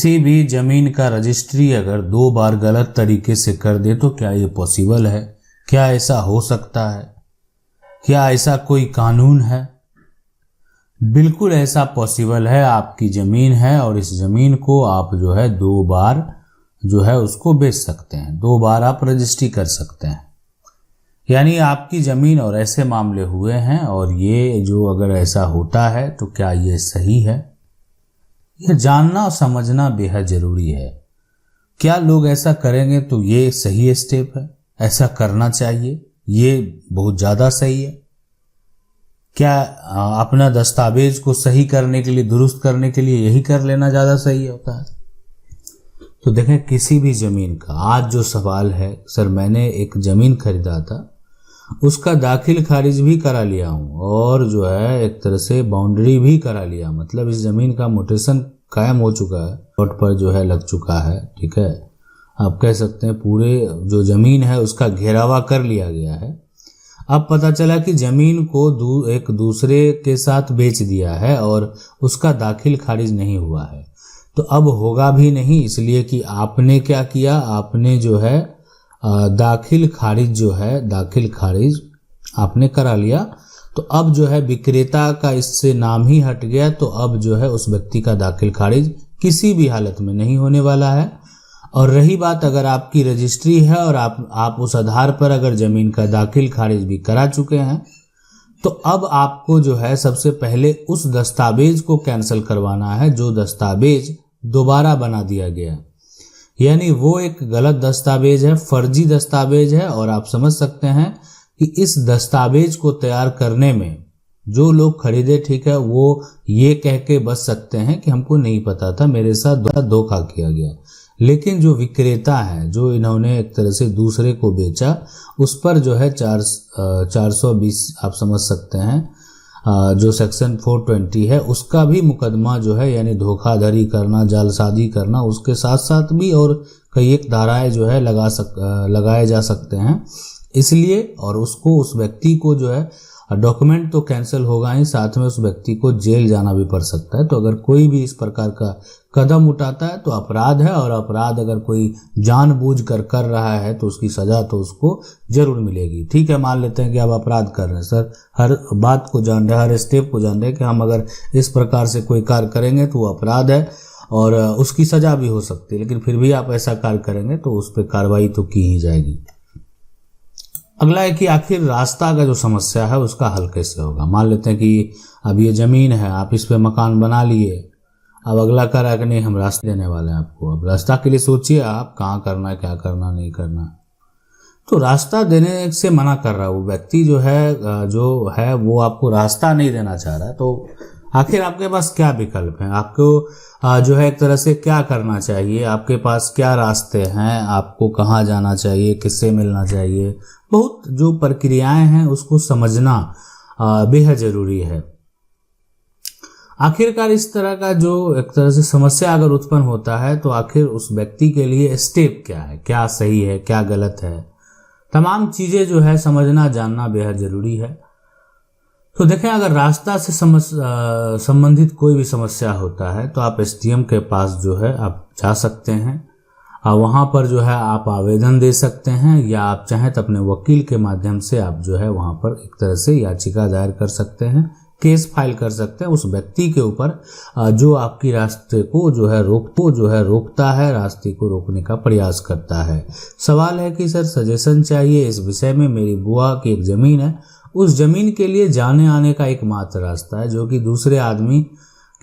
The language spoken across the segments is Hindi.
किसी भी जमीन का रजिस्ट्री अगर 2 बार गलत तरीके से कर दे तो क्या ये पॉसिबल है? क्या ऐसा हो सकता है? क्या ऐसा कोई कानून है? बिल्कुल ऐसा पॉसिबल है। आपकी ज़मीन है और इस ज़मीन को आप जो है 2 बार जो है उसको बेच सकते हैं, 2 बार आप रजिस्ट्री कर सकते हैं। यानी आपकी ज़मीन और ऐसे मामले हुए हैं, और ये जो अगर ऐसा होता है तो क्या ये सही है? यह जानना और समझना बेहद ज़रूरी है। क्या लोग ऐसा करेंगे तो ये सही स्टेप है? ऐसा करना चाहिए? ये बहुत ज़्यादा सही है? क्या अपना दस्तावेज को सही करने के लिए, दुरुस्त करने के लिए यही कर लेना ज़्यादा सही होता है? तो देखें, किसी भी ज़मीन का आज जो सवाल है, सर मैंने एक ज़मीन खरीदा था, उसका दाखिल खारिज भी करा लिया हूँ और जो है एक तरह से बाउंड्री भी करा लिया, मतलब इस ज़मीन का म्यूटेशन कायम हो चुका है, प्लॉट पर जो है लग चुका है। ठीक है, आप कह सकते हैं पूरे जो ज़मीन है उसका घेरावा कर लिया गया है। अब पता चला कि ज़मीन को एक दूसरे के साथ बेच दिया है और उसका दाखिल खारिज नहीं हुआ है, तो अब होगा भी नहीं, इसलिए कि आपने क्या किया, आपने जो है दाखिल खारिज आपने करा लिया। तो अब जो है विक्रेता का इससे नाम ही हट गया, तो अब जो है उस व्यक्ति का दाखिल खारिज किसी भी हालत में नहीं होने वाला है। और रही बात, अगर आपकी रजिस्ट्री है और आप उस आधार पर अगर ज़मीन का दाखिल खारिज भी करा चुके हैं, तो अब आपको जो है सबसे पहले उस दस्तावेज को कैंसिल करवाना है जो दस्तावेज दोबारा बना दिया गया। यानी वो एक गलत दस्तावेज है, फर्जी दस्तावेज है, और आप समझ सकते हैं कि इस दस्तावेज को तैयार करने में जो लोग खरीदे, ठीक है, वो ये कह के बच सकते हैं कि हमको नहीं पता था, मेरे साथ धोखा किया गया। लेकिन जो विक्रेता है, जो इन्होंने एक तरह से दूसरे को बेचा, उस पर जो है 420 आप समझ सकते हैं, जो सेक्शन 420 है उसका भी मुकदमा जो है, यानी धोखाधड़ी करना, जालसाजी करना, उसके साथ साथ भी और कई एक धाराएं जो है लगाए जा सकते हैं। इसलिए और उसको, उस व्यक्ति को जो है डॉक्यूमेंट तो कैंसिल होगा ही, साथ में उस व्यक्ति को जेल जाना भी पड़ सकता है। तो अगर कोई भी इस प्रकार का कदम उठाता है तो अपराध है, और अपराध अगर कोई जानबूझ कर रहा है तो उसकी सजा तो उसको जरूर मिलेगी। ठीक है, मान लेते हैं कि आप अपराध कर रहे हैं, सर हर बात को जान रहे हैं, हर स्टेप को जान रहे हैं कि हम अगर इस प्रकार से कोई कार्य करेंगे तो वो अपराध है और उसकी सजा भी हो सकती है, लेकिन फिर भी आप ऐसा कार्य करेंगे तो उस पर कार्रवाई तो की ही जाएगी। अगला है कि आखिर रास्ता का जो समस्या है उसका हल कैसे होगा। मान लेते हैं कि अब ये ज़मीन है, आप इस पे मकान बना लिए, अब अगला कार्य है कि नहीं, हम रास्ते देने वाले हैं आपको। अब रास्ता के लिए सोचिए आप कहाँ करना है, क्या करना, नहीं करना। तो रास्ता देने से मना कर रहा है वो व्यक्ति, जो है वो आपको रास्ता नहीं देना चाह रहा है। तो आखिर आपके पास क्या विकल्प है, आपको जो है एक तरह से क्या करना चाहिए, आपके पास क्या रास्ते हैं, आपको कहाँ जाना चाहिए, किससे मिलना चाहिए, बहुत जो प्रक्रियाएं हैं उसको समझना बेहद जरूरी है। आखिरकार इस तरह का जो एक तरह से समस्या अगर उत्पन्न होता है तो आखिर उस व्यक्ति के लिए स्टेप क्या है, क्या सही है, क्या गलत है, तमाम चीजें जो है समझना जानना बेहद जरूरी है। तो देखें, अगर रास्ता से संबंधित कोई भी समस्या होता है तो आप एसडीएम के पास जो है आप जा सकते हैं, वहाँ पर जो है आप आवेदन दे सकते हैं, या आप चाहें तो अपने वकील के माध्यम से आप जो है वहाँ पर एक तरह से याचिका दायर कर सकते हैं, केस फाइल कर सकते हैं उस व्यक्ति के ऊपर जो आपकी रास्ते को जो है रोकता है, रास्ते को रोकने का प्रयास करता है। सवाल है कि सर सजेशन चाहिए इस विषय में, मेरी बुआ की एक ज़मीन है, उस ज़मीन के लिए जाने आने का एकमात्र रास्ता है जो कि दूसरे आदमी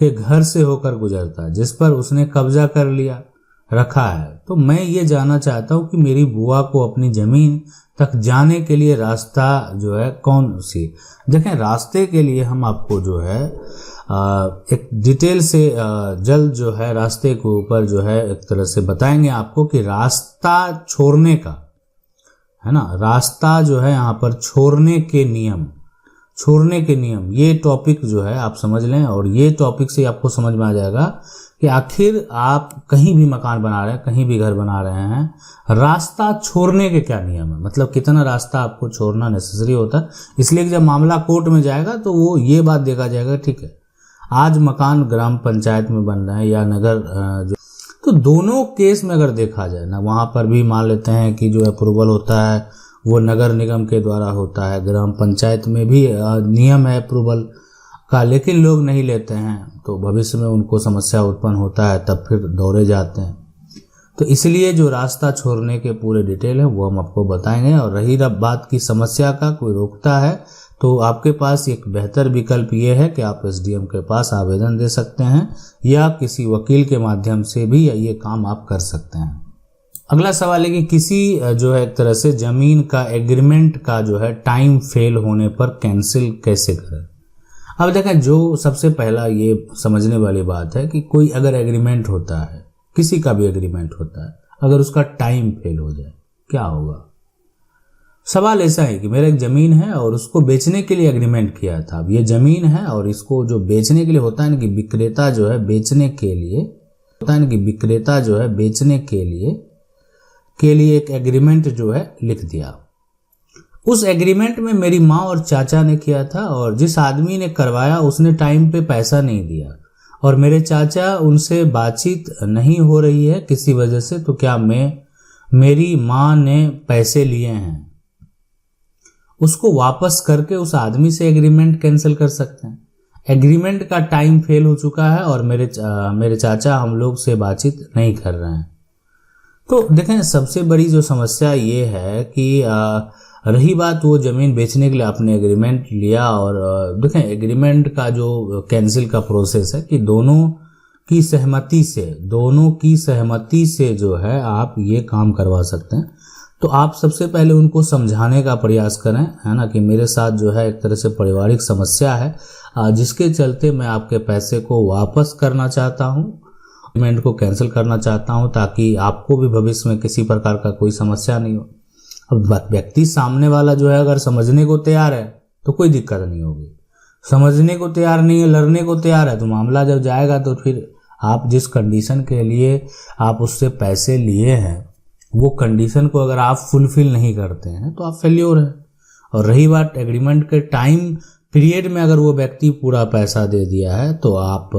के घर से होकर गुजरता है, जिस पर उसने कब्जा कर लिया रखा है। तो मैं ये जानना चाहता हूँ कि मेरी बुआ को अपनी ज़मीन तक जाने के लिए रास्ता जो है कौन सी। देखें, रास्ते के लिए हम आपको जो है एक डिटेल से जल्द जो है रास्ते के ऊपर जो है एक तरह से बताएंगे आपको कि रास्ता छोड़ने का है ना, रास्ता जो है यहाँ पर छोड़ने के नियम, ये टॉपिक जो है आप समझ लें, और ये टॉपिक से आपको समझ में आ जाएगा कि आखिर आप कहीं भी मकान बना रहे हैं, कहीं भी घर बना रहे हैं, रास्ता छोड़ने के क्या नियम है, मतलब कितना रास्ता आपको छोड़ना नेसेसरी होता है। इसलिए कि जब मामला कोर्ट में जाएगा तो वो ये बात देखा जाएगा, ठीक है आज मकान ग्राम पंचायत में बन रहे हैं या नगर जो तो दोनों केस में अगर देखा जाए ना, वहाँ पर भी मान लेते हैं कि जो अप्रूवल होता है वो नगर निगम के द्वारा होता है, ग्राम पंचायत में भी नियम है अप्रूवल का, लेकिन लोग नहीं लेते हैं, तो भविष्य में उनको समस्या उत्पन्न होता है, तब फिर दौड़े जाते हैं। तो इसलिए जो रास्ता छोड़ने के पूरे डिटेल है वो हम आपको बताएंगे। और रही बात की समस्या का कोई रोकता है तो आपके पास एक बेहतर विकल्प ये है कि आप एसडीएम के पास आवेदन दे सकते हैं या किसी वकील के माध्यम से भी ये काम आप कर सकते हैं। अगला सवाल है कि किसी जो है एक तरह से जमीन का एग्रीमेंट का जो है टाइम फेल होने पर कैंसिल कैसे करें। अब देखें, जो सबसे पहला ये समझने वाली बात है कि कोई अगर एग्रीमेंट होता है, किसी का भी एग्रीमेंट होता है, अगर उसका टाइम फेल हो जाए क्या होगा। सवाल ऐसा है कि मेरा एक ज़मीन है और उसको बेचने के लिए एग्रीमेंट किया था। अब ये ज़मीन है और इसको जो बेचने के लिए होता है ना कि विक्रेता जो है बेचने के लिए एक एग्रीमेंट जो है लिख दिया। उस एग्रीमेंट में मेरी माँ और चाचा ने किया था और जिस आदमी ने करवाया उसने टाइम पे पैसा नहीं दिया और मेरे चाचा उनसे बातचीत नहीं हो रही है किसी वजह से, तो क्या मेरी माँ ने पैसे लिए हैं उसको वापस करके उस आदमी से एग्रीमेंट कैंसिल कर सकते हैं। एग्रीमेंट का टाइम फेल हो चुका है और मेरे चाचा हम लोग से बातचीत नहीं कर रहे हैं। तो देखें, सबसे बड़ी जो समस्या ये है कि रही बात वो ज़मीन बेचने के लिए आपने एग्रीमेंट लिया और देखें एग्रीमेंट का जो कैंसिल का प्रोसेस है कि दोनों की सहमति से जो है आप ये काम करवा सकते हैं। तो आप सबसे पहले उनको समझाने का प्रयास करें, है ना, कि मेरे साथ जो है एक तरह से पारिवारिक समस्या है जिसके चलते मैं आपके पैसे को वापस करना चाहता हूँ, एग्रीमेंट को कैंसिल करना चाहता हूँ ताकि आपको भी भविष्य में किसी प्रकार का कोई समस्या नहीं हो। अब व्यक्ति सामने वाला जो है अगर समझने को तैयार है तो कोई दिक्कत नहीं होगी, समझने को तैयार नहीं है, लड़ने को तैयार है, तो मामला जब जाएगा तो फिर आप जिस कंडीशन के लिए आप उससे पैसे लिए हैं वो कंडीशन को अगर आप फुलफिल नहीं करते हैं तो आप फेल्योर हैं। और रही बात एग्रीमेंट के टाइम पीरियड में अगर वो व्यक्ति पूरा पैसा दे दिया है तो आप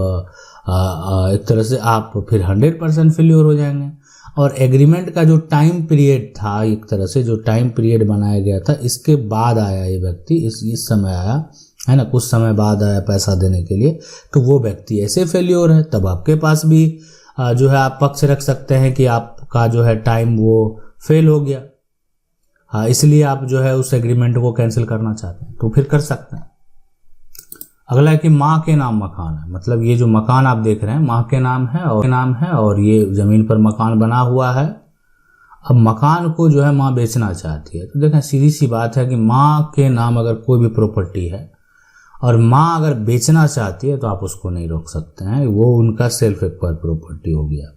एक तरह से आप फिर 100% फेल्योर हो जाएंगे। और एग्रीमेंट का जो टाइम पीरियड था, एक तरह से जो टाइम पीरियड बनाया गया था, इसके बाद आया ये व्यक्ति, इस समय आया है ना, कुछ समय बाद आया पैसा देने के लिए, तो वो व्यक्ति ऐसे फेल्योर है। तब आपके पास भी जो है आप पक्ष रख सकते हैं कि आपका जो है टाइम वो फेल हो गया, इसलिए आप जो है उस एग्रीमेंट को कैंसिल करना चाहते हैं, तो फिर कर सकते हैं। अगला है कि माँ के नाम मकान है, मतलब ये जो मकान आप देख रहे हैं माँ के नाम है और ये ज़मीन पर मकान बना हुआ है। अब मकान को जो है माँ बेचना चाहती है, तो देखें सीधी सी बात है कि माँ के नाम अगर कोई भी प्रॉपर्टी है और माँ अगर बेचना चाहती है तो आप उसको नहीं रोक सकते हैं। वो उनका सेल्फ एक्वायर्ड प्रॉपर्टी हो गया,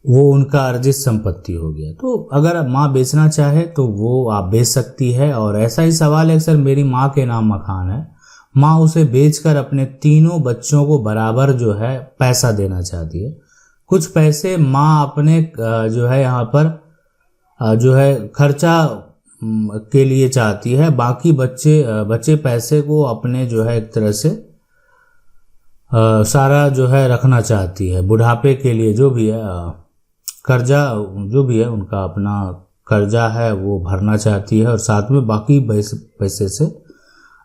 वो उनका अर्जित संपत्ति हो गया। तो अगर माँ बेचना चाहे तो वो आप बेच सकती है। और ऐसा ही सवाल है सर मेरी माँ के नाम मकान है, माँ उसे बेचकर अपने तीनों बच्चों को बराबर जो है पैसा देना चाहती है। कुछ पैसे माँ अपने जो है यहाँ पर जो है खर्चा के लिए चाहती है, बाकी बच्चे पैसे को अपने जो है एक तरह से सारा जो है रखना चाहती है बुढ़ापे के लिए, जो भी है कर्जा जो भी है उनका अपना कर्जा है वो भरना चाहती है और साथ में बाकी पैसे से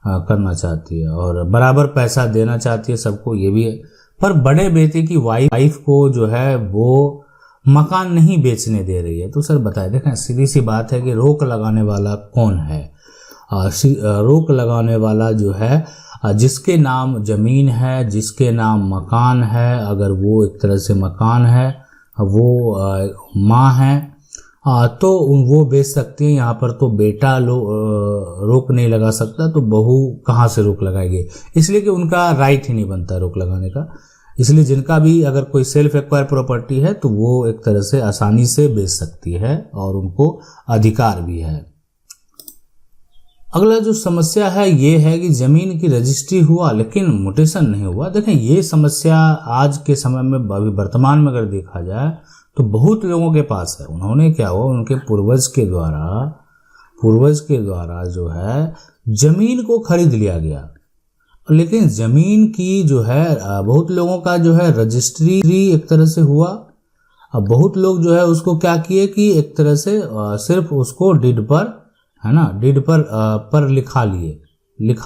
करना चाहती है और बराबर पैसा देना चाहती है सबको, ये भी है। पर बड़े बेटे की वाइफ को जो है वो मकान नहीं बेचने दे रही है। तो सर बताएं, देखें सीधी सी बात है कि रोक लगाने वाला कौन है। रोक लगाने वाला जो है जिसके नाम ज़मीन है, जिसके नाम मकान है, अगर वो एक तरह से मकान है वो माँ है तो वो बेच सकती है। यहाँ पर तो बेटा रोक नहीं लगा सकता, तो बहू कहाँ से रोक लगाएगी, इसलिए कि उनका राइट ही नहीं बनता रोक लगाने का। इसलिए जिनका भी अगर कोई सेल्फ एक्वायर प्रॉपर्टी है तो वो एक तरह से आसानी से बेच सकती है और उनको अधिकार भी है। अगला जो समस्या है ये है कि जमीन की रजिस्ट्री हुआ लेकिन म्यूटेशन नहीं हुआ। देखें ये समस्या आज के समय में अभी वर्तमान में अगर देखा जाए तो बहुत लोगों के पास है। उन्होंने क्या हुआ, उनके पूर्वज के द्वारा जो है जमीन को खरीद लिया गया, लेकिन जमीन की जो है बहुत लोगों का जो है रजिस्ट्री एक तरह से हुआ अब बहुत लोग जो है उसको क्या किए कि एक तरह से सिर्फ उसको डिड पर, है ना, डिड पर लिखा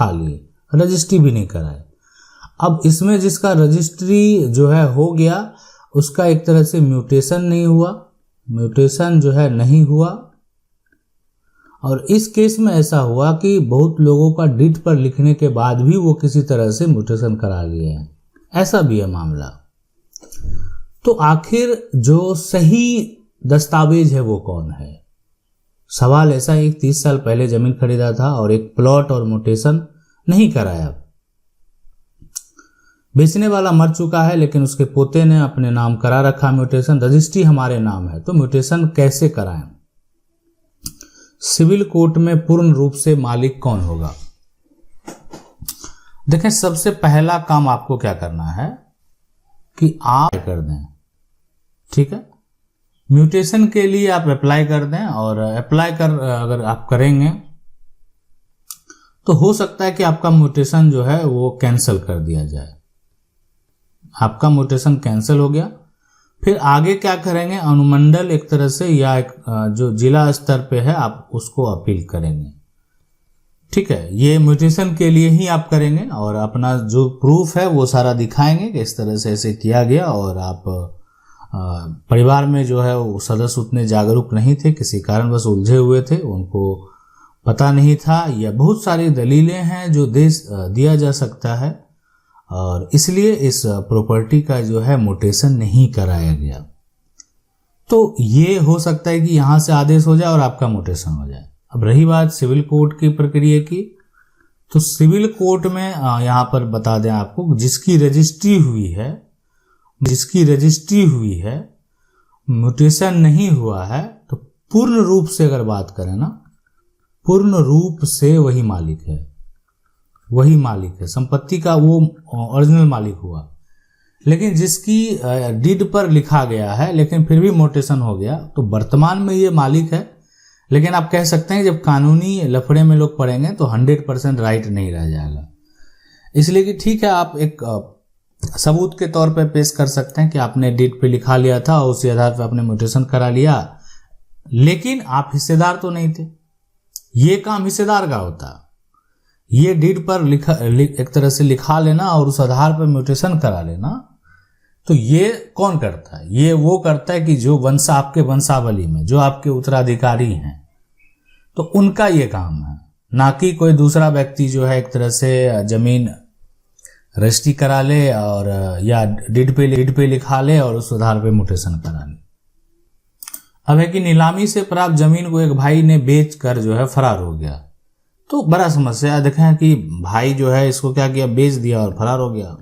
लिए, रजिस्ट्री भी नहीं कराए। अब इसमें जिसका रजिस्ट्री जो है हो गया उसका एक तरह से म्यूटेशन जो है नहीं हुआ। और इस केस में ऐसा हुआ कि बहुत लोगों का डिड पर लिखने के बाद भी वो किसी तरह से म्यूटेशन करा लिए हैं, ऐसा भी है मामला। तो आखिर जो सही दस्तावेज है वो कौन है? सवाल ऐसा है, 30 साल पहले जमीन खरीदा था और एक प्लॉट और म्यूटेशन नहीं कराया। बेचने वाला मर चुका है लेकिन उसके पोते ने अपने नाम करा रखा म्यूटेशन, रजिस्ट्री हमारे नाम है, तो म्यूटेशन कैसे कराएं? सिविल कोर्ट में पूर्ण रूप से मालिक कौन होगा? देखें, सबसे पहला काम आपको क्या करना है कि आप कर दें, ठीक है, म्यूटेशन के लिए आप अप्लाई कर दें। और अगर आप करेंगे तो हो सकता है कि आपका म्यूटेशन जो है वो कैंसिल कर दिया जाए। आपका म्यूटेशन कैंसिल हो गया, फिर आगे क्या करेंगे? अनुमंडल एक तरह से या एक जो जिला स्तर पे है आप उसको अपील करेंगे, ठीक है। ये म्यूटेशन के लिए ही आप करेंगे और अपना जो प्रूफ है वो सारा दिखाएंगे कि इस तरह से ऐसे किया गया। और आप परिवार में जो है वो सदस्य उतने जागरूक नहीं थे, किसी कारण बस उलझे हुए थे, उनको पता नहीं था, या बहुत सारी दलीलें हैं जो दिया जा सकता है और इसलिए इस प्रॉपर्टी का जो है म्यूटेशन नहीं कराया गया। तो ये हो सकता है कि यहां से आदेश हो जाए और आपका म्यूटेशन हो जाए। अब रही बात सिविल कोर्ट की प्रक्रिया की, तो सिविल कोर्ट में यहां पर बता दें आपको, जिसकी रजिस्ट्री हुई है म्यूटेशन नहीं हुआ है, तो पूर्ण रूप से अगर बात करें ना, पूर्ण रूप से वही मालिक है संपत्ति का, वो ओरिजिनल मालिक हुआ। लेकिन जिसकी डीड पर लिखा गया है लेकिन फिर भी म्यूटेशन हो गया, तो वर्तमान में ये मालिक है। लेकिन आप कह सकते हैं जब कानूनी लफड़े में लोग पड़ेंगे तो 100% राइट नहीं रह जाएगा, इसलिए कि ठीक है, आप एक सबूत के तौर पर पेश कर सकते हैं कि आपने डीड पे लिखा लिया था और उसी आधार पर आपने म्यूटेशन करा लिया, लेकिन आप हिस्सेदार तो नहीं थे। ये काम हिस्सेदार का होता, ये डीड पर एक तरह से लिखा लेना और उस आधार पर म्यूटेशन करा लेना, तो ये कौन करता है? ये वो करता है कि जो आपके वंशावली में जो आपके उत्तराधिकारी हैं, तो उनका ये काम है, ना कि कोई दूसरा व्यक्ति जो है एक तरह से जमीन रजिस्ट्री करा ले और या डीड पे लिखा ले और उस आधार पे म्यूटेशन करा ले। अब है कि नीलामी से प्राप्त जमीन को एक भाई ने बेच कर जो है फरार हो गया, तो बड़ा समस्या। देखें कि भाई जो है इसको क्या किया, बेच दिया और फरार हो गया।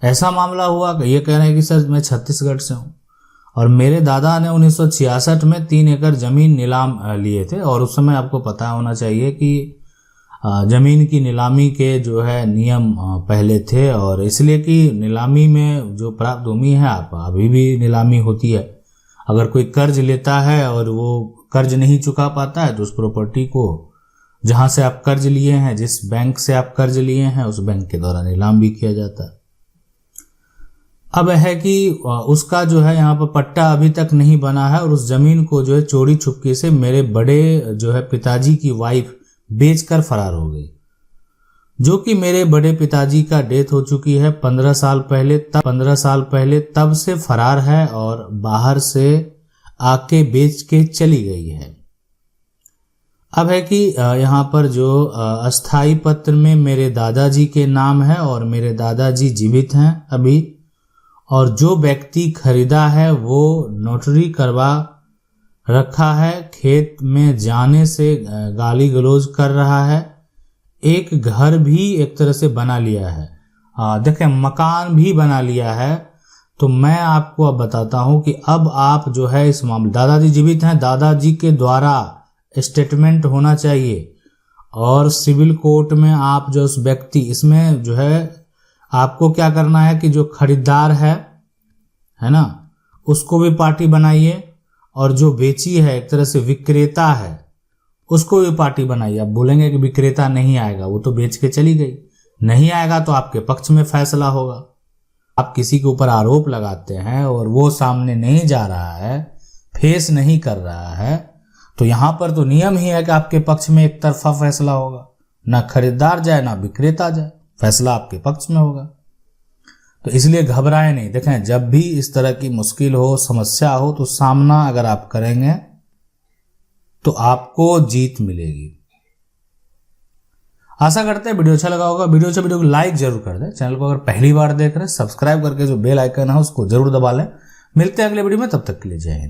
ऐसा मामला हुआ कि ये कह रहे हैं कि सर मैं छत्तीसगढ़ से हूँ और मेरे दादा ने 1966 में 3 एकड़ जमीन नीलाम लिए थे। और उस समय आपको पता होना चाहिए कि जमीन की नीलामी के जो है नियम पहले थे, और इसलिए कि नीलामी में जो प्राप्त भूमि है, आप अभी भी नीलामी होती है, अगर कोई कर्ज लेता है और वो कर्ज नहीं चुका पाता है तो उस प्रॉपर्टी को जहां से आप कर्ज लिए हैं, जिस बैंक से आप कर्ज लिए हैं, उस बैंक के द्वारा नीलाम भी किया जाता है। अब है कि उसका जो है यहाँ पर पट्टा अभी तक नहीं बना है और उस जमीन को जो है चोरी छुपके से मेरे बड़े जो है पिताजी की वाइफ बेचकर फरार हो गई, जो कि मेरे बड़े पिताजी का डेथ हो चुकी है 15 साल पहले, तब से फरार है और बाहर से आके बेच के चली गई है। अब है कि यहाँ पर जो अस्थाई पत्र में मेरे दादाजी के नाम है और मेरे दादाजी जीवित हैं अभी, और जो व्यक्ति खरीदा है वो नोटरी करवा रखा है, खेत में जाने से गाली गलौज कर रहा है, एक घर भी एक तरह से बना लिया है, देखें मकान भी बना लिया है। तो मैं आपको अब बताता हूं कि अब आप जो है इस मामले, दादाजी जीवित हैं, दादाजी के द्वारा स्टेटमेंट होना चाहिए और सिविल कोर्ट में आप जो उस व्यक्ति, इसमें जो है आपको क्या करना है कि जो खरीदार है ना, उसको भी पार्टी बनाइए और जो बेची है एक तरह से विक्रेता है उसको भी पार्टी बनाइए। आप बोलेंगे कि विक्रेता नहीं आएगा, वो तो बेच के चली गई, नहीं आएगा तो आपके पक्ष में फैसला होगा। आप किसी के ऊपर आरोप लगाते हैं और वो सामने नहीं जा रहा है, फेस नहीं कर रहा है, तो यहां पर तो नियम ही है कि आपके पक्ष में एक तरफा फैसला होगा, ना खरीदार जाए ना विक्रेता जाए, फैसला आपके पक्ष में होगा। तो इसलिए घबराए नहीं। देखें, जब भी इस तरह की मुश्किल हो, समस्या हो, तो सामना अगर आप करेंगे तो आपको जीत मिलेगी। आशा करते हैं वीडियो अच्छा लगा होगा। वीडियो को लाइक जरूर कर दें। चैनल को अगर पहली बार देख रहे हैं, सब्सक्राइब करके जो बेल आइकन है उसको जरूर दबा लें। मिलते हैं अगले वीडियो में, तब तक के लिए जय हिंद।